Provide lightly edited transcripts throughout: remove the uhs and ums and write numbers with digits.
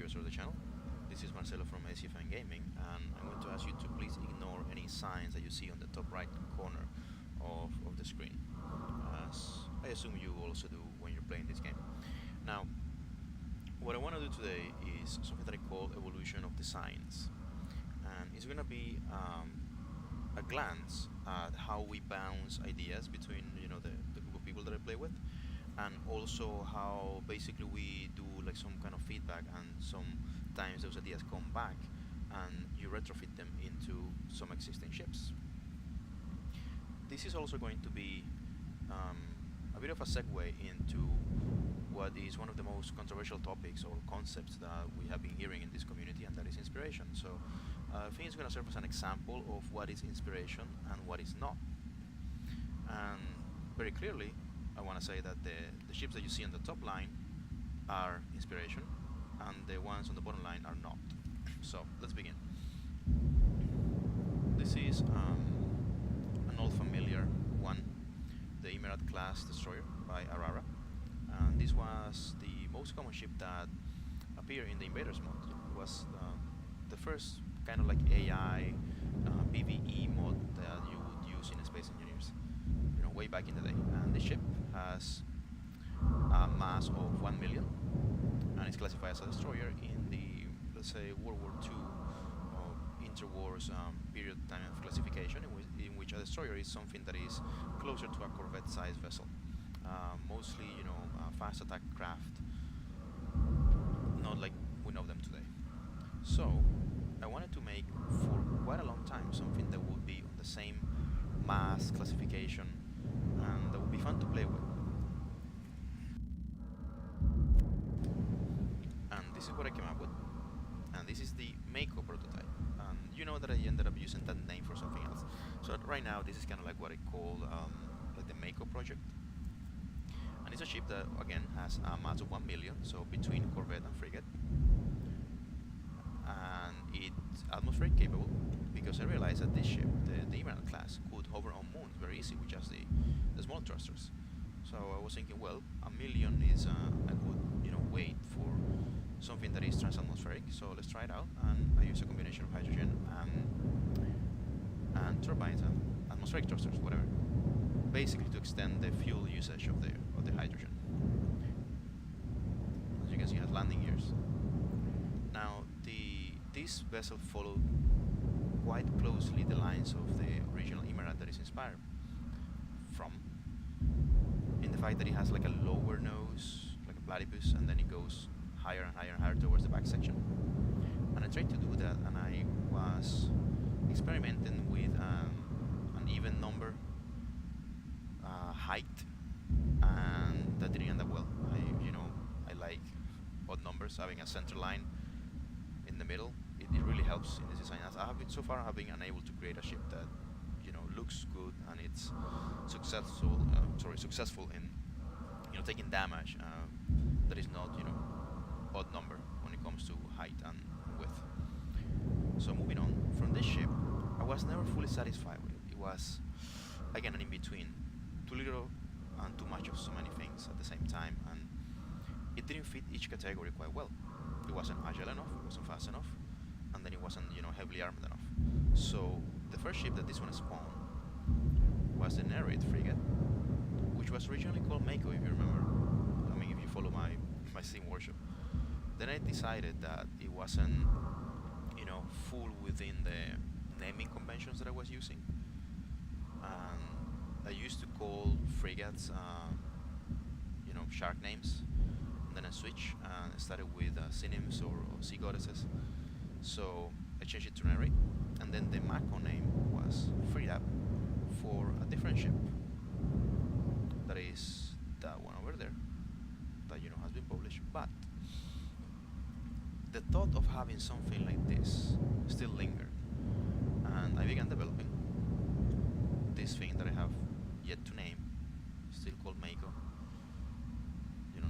viewers of the channel. This is Marcelo from ACFN Gaming, and I'm going to ask you to please ignore any signs that you see on the top right corner of the screen, as I assume you also do when you're playing this game. Now, what I want to do today is something that I call evolution of the signs, and it's going to be a glance at how we bounce ideas between the group of people that I play with, and also how basically we do like some kind of feedback, and sometimes those ideas come back and you retrofit them into some existing ships. This is also going to be a bit of a segue into what is one of the most controversial topics or concepts that we have been hearing in this community, and that is inspiration. So I think it's going to serve as an example of what is inspiration and what is not. And very clearly, I want to say that the ships that you see on the top line are inspiration, and the ones on the bottom line are not. So let's begin. This is an old familiar one, the Emerald class destroyer by Arara, and this was the most common ship that appeared in the Invaders mod. It was the first kind of like AI PvE mod that you would use in Space Engineers, way back in the day. And the ship has a mass of 1 million, and it's classified as a destroyer in the, let's say, World War II interwars period time of classification, in which a destroyer is something that is closer to a corvette-sized vessel, mostly a fast attack craft, not like we know them today. So I wanted to make for quite a long time something that would be on the same mass classification and that would be fun to play with. And this is what I came up with, and this is the Mako prototype. And you know that I ended up using that name for something else. So right now this is kind of like what I call like the Mako project. And it's a ship that again has a mass of 1 million, so between corvette and frigate. And it's atmospheric capable, because I realized that this ship, the Emerald class, could hover on moons very easy with just the small thrusters. So I was thinking, well, 1 million is a good weight for something that is transatmospheric. So let's try it out. And I use a combination of hydrogen and turbines and atmospheric thrusters, whatever, basically to extend the fuel usage of the hydrogen. As you can see, it has landing gears. Now this vessel followed quite closely the lines of the original Emerald that is inspired from, in the fact that it has like a lower nose, like a platypus, and then it goes higher and higher and higher towards the back section. And I tried to do that, and I was experimenting with an even number height, and that didn't end up well. I like odd numbers, having a center line in the middle. It really helps in this design. As I have so far, I have been unable to create a ship that looks good and it's successful in taking damage that is not odd number when it comes to height and width. So moving on from this ship, I was never fully satisfied with it. It was again an in-between, too little and too much of so many things at the same time, and it didn't fit each category quite well. It wasn't agile enough, it wasn't fast enough, and then it wasn't heavily armed enough. So the first ship that this one spawned was the Nereid frigate, which was originally called Mako, if you remember. I mean, if you follow my Steam workshop. Then I decided that it wasn't full within the naming conventions that I was using, and I used to call frigates shark names. Then I switched and started with sea nymphs or sea goddesses. So I changed it to Nereid, and then the Mako name was freed up for a different ship. That is that one over there, that has been published. But the thought of having something like this still lingered, and I began developing this thing that I have yet to name, still called Mako.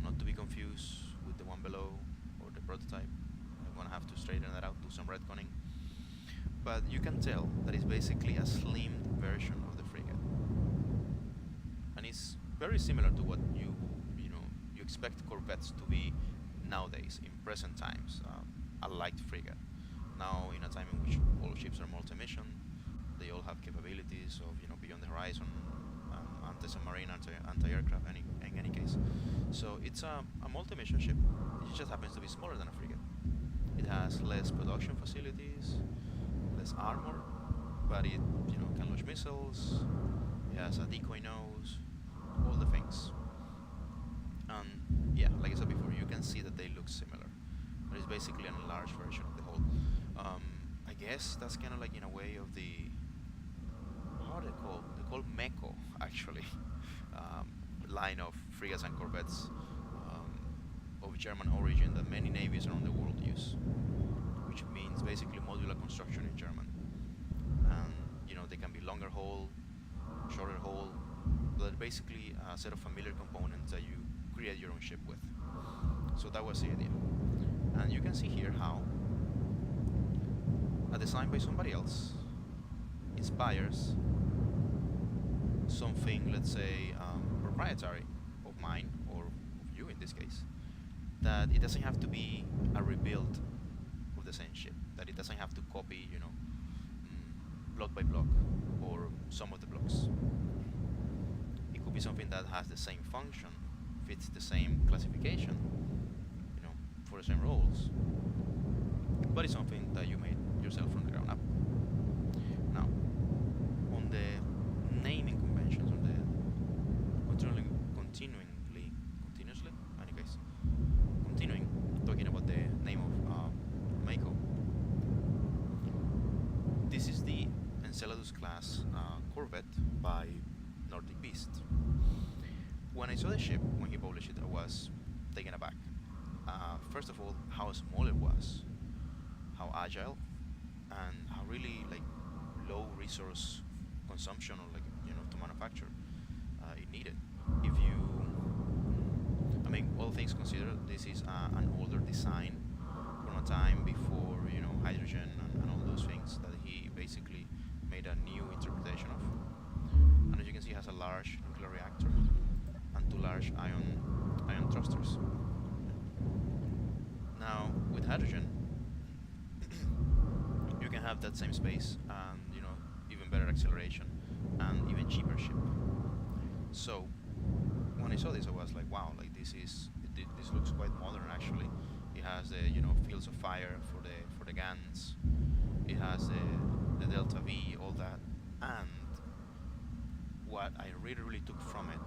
Not to be confused with the one below or the prototype. I'm gonna have to straighten that out, do some retconning. But you can tell that it's basically a slimmed version of the frigate, and it's very similar to what you expect corvettes to be nowadays, in present times, a light frigate. Now, in a time in which all ships are multi-mission, they all have capabilities of beyond the horizon, anti-submarine, anti-aircraft, in any case. So it's a multi-mission ship. It just happens to be smaller than a frigate. It has less production facilities, less armor, but it can launch missiles. It has a decoy nose, all the things. And yeah, like I said before, you can see that they look similar, but it's basically an enlarged version of the whole. Um, I guess that's kind of like in a way of the how are they called? They're called MECO actually, line of frigates and corvettes of German origin that many navies around the world use, which means basically modular construction in German. And they can be longer hull, shorter hull, but basically a set of familiar components that you create your own ship with. So that was the idea. And you can see here how a design by somebody else inspires something, let's say, proprietary of mine, or of you in this case, that it doesn't have to be a rebuild of the same ship, that it doesn't have to copy, block by block, or some of the blocks. It could be something that has the same function, fits the same classification, for the same roles, but it's something that you made yourself from the ground up. Now, on the naming conventions, on the continuously, anyways, continuing, talking about the name of Mako. This is the Enceladus class corvette by Nordic Beast. When I saw the ship, when he published it, I was taken aback. First of all, how small it was, how agile, and how really low resource consumption, or to manufacture it needed. If you, all things considered, this is an older design from a time before hydrogen and all those things that he basically made a new interpretation of. And as you can see, it has a large nuclear reactor and two large ion thrusters. Now, with hydrogen, you can have that same space and even better acceleration and even cheaper ship. So when I saw this, I was like, wow, this looks quite modern actually. It has the fields of fire for the guns. It has the Delta V, all that. And what I really took from it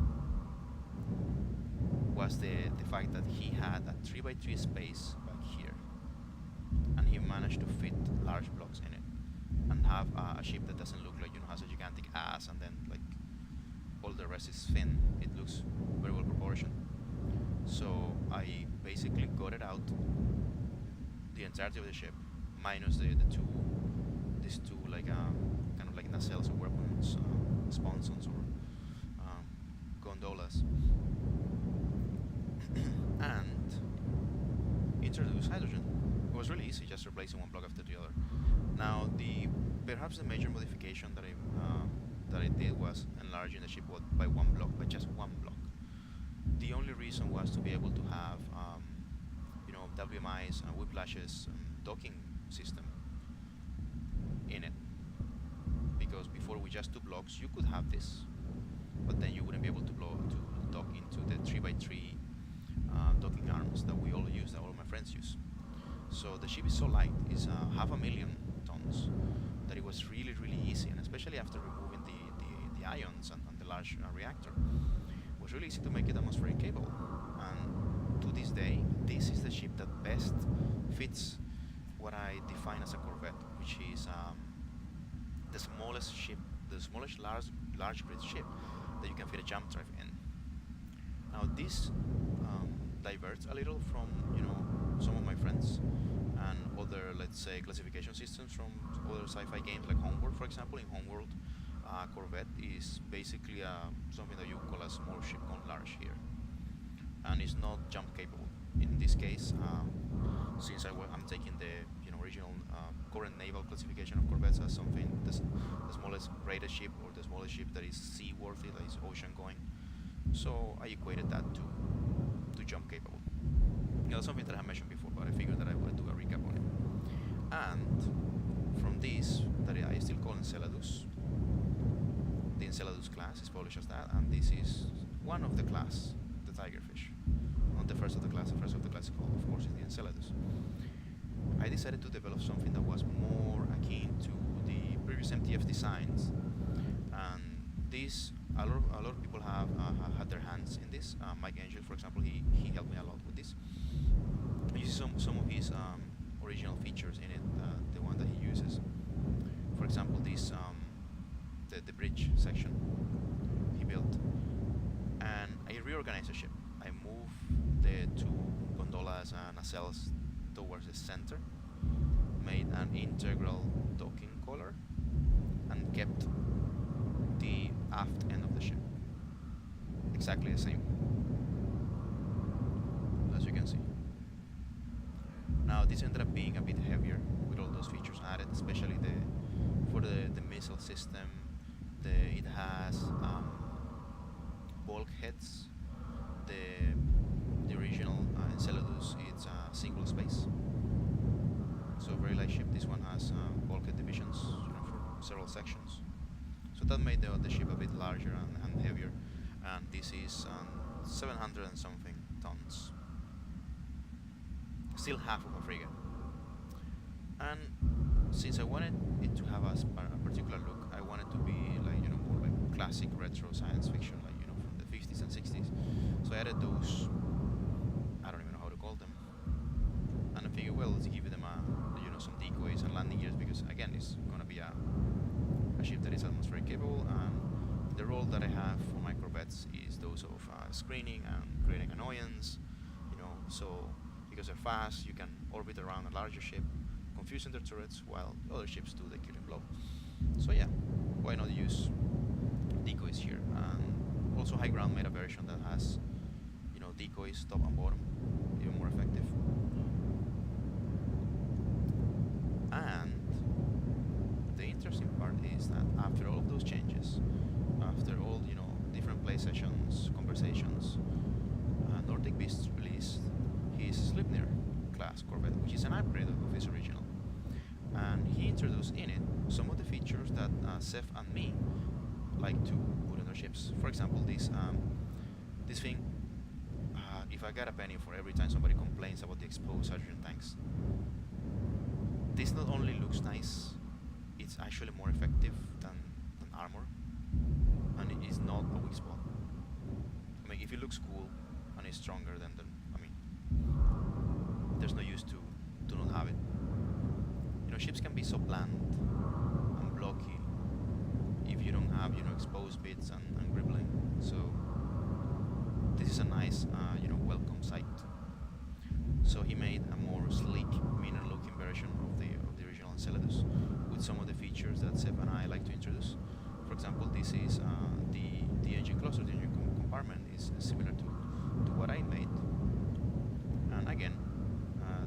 was the fact that he had a 3x3 space back here, and he managed to fit large blocks in it, and have a ship that doesn't look like has a gigantic ass and then all the rest is thin. It looks very well proportioned. So I basically got it out the entirety of the ship, minus these two kind of like nacelles or weapons, sponsons or gondolas, and introduce hydrogen. It was really easy, just replacing one block after the other. Now, perhaps the major modification that I did was enlarging the ship by one block, by just one block. The only reason was to be able to have, WMIs and whiplashes and docking system in it. Because before, with just two blocks, you could have this, but then you wouldn't be able to dock into the 3x3 docking arms that we all use, that all my friends use. So the ship is so light, it's 500,000 tons, that it was really easy, and especially after removing the ions and the large reactor, it was really easy to make it atmospheric capable. And to this day, this is the ship that best fits what I define as a corvette, which is the smallest ship, the smallest large grid ship that you can fit a jump drive in. Now this diverts a little from some of my friends and other, let's say, classification systems from other sci-fi games like Homeworld, for example. In Homeworld, corvette is basically something that you call a small ship gone large here, and it's not jump capable. In this case, since I'm taking the original current naval classification of corvettes as something the smallest rated ship, or the smallest ship that is seaworthy, that is ocean going, so I equated that to jump capable. something that I mentioned before, but I figured that I would do a recap on it. And from this, that I still call Enceladus, the Enceladus class is published as that, and this is one of the class, the tigerfish. Not the first of the class. The first of the class is called, of course, is the Enceladus. I decided to develop something that was more akin to the previous MTF designs, and this a lot of people have had their hands in this. Mike Angel, for example, he helped me a lot with this. You see some of his original features in it, the one that he uses. For example, this the bridge section he built, and I reorganized the ship. I moved the two gondolas and nacelles towards the center, made an integral docking collar, and kept the aft end of the ship exactly the same, as you can see. Now this ended up being a bit heavier with all those features added, especially for the missile system. It has bulkheads. The original Enceladus, it's a single space, so very light ship. This one has bulkhead divisions, for several sections. So that made the ship a bit larger and heavier, and this is 700 and something tons. Still half of a frigate. And since I wanted it to have a particular look, I wanted to be like, more like classic retro science fiction, like, from the 50s and 60s. So I added those, I don't even know how to call them. And I figured, well, let's give them some decoys and landing gears, because again, it's gonna be a ship that is atmospheric capable, and the role that I have for microbets is those of screening and creating annoyance, so because they're fast, you can orbit around a larger ship, confusing their turrets, while other ships do the killing blow. So yeah, why not use decoys here? And also High Ground made a version that has, decoys top and bottom, even more effective. And the interesting part is that after all of those changes, after all, different play sessions, conversations, Nordic Beasts released his Sleipnir class corvette, which is an upgrade of his original. And he introduced in it some of the features that Seth and me like to put in our ships. For example, this thing, if I got a penny for every time somebody complains about the exposed hydrogen tanks, this not only looks nice, it's actually more effective than armor, and it is not a weak spot. I mean, if it looks cool and it's stronger, then there's no use to not have it. Ships can be so bland and blocky if you don't have, exposed bits and gribbling. So this is a nice, welcome sight. So he made a more sleek, meaner-looking version of the original Enceladus with some of the features that Seb and I like to introduce. For example, this is the engine cluster, the engine compartment is similar to what I made, and again,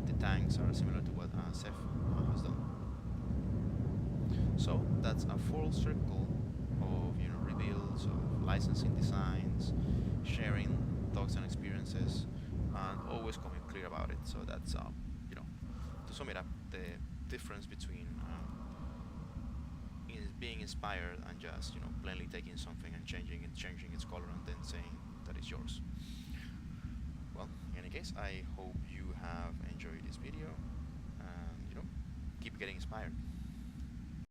the tanks are similar to what Seth has done. So that's a full circle of reveals, of licensing designs, sharing thoughts and experiences, and always coming clear about it. So that's to sum it up, the difference between being inspired and just plainly taking something and changing its color and then saying that it's yours. Well, in any case, I hope you have enjoyed this video, and keep getting inspired.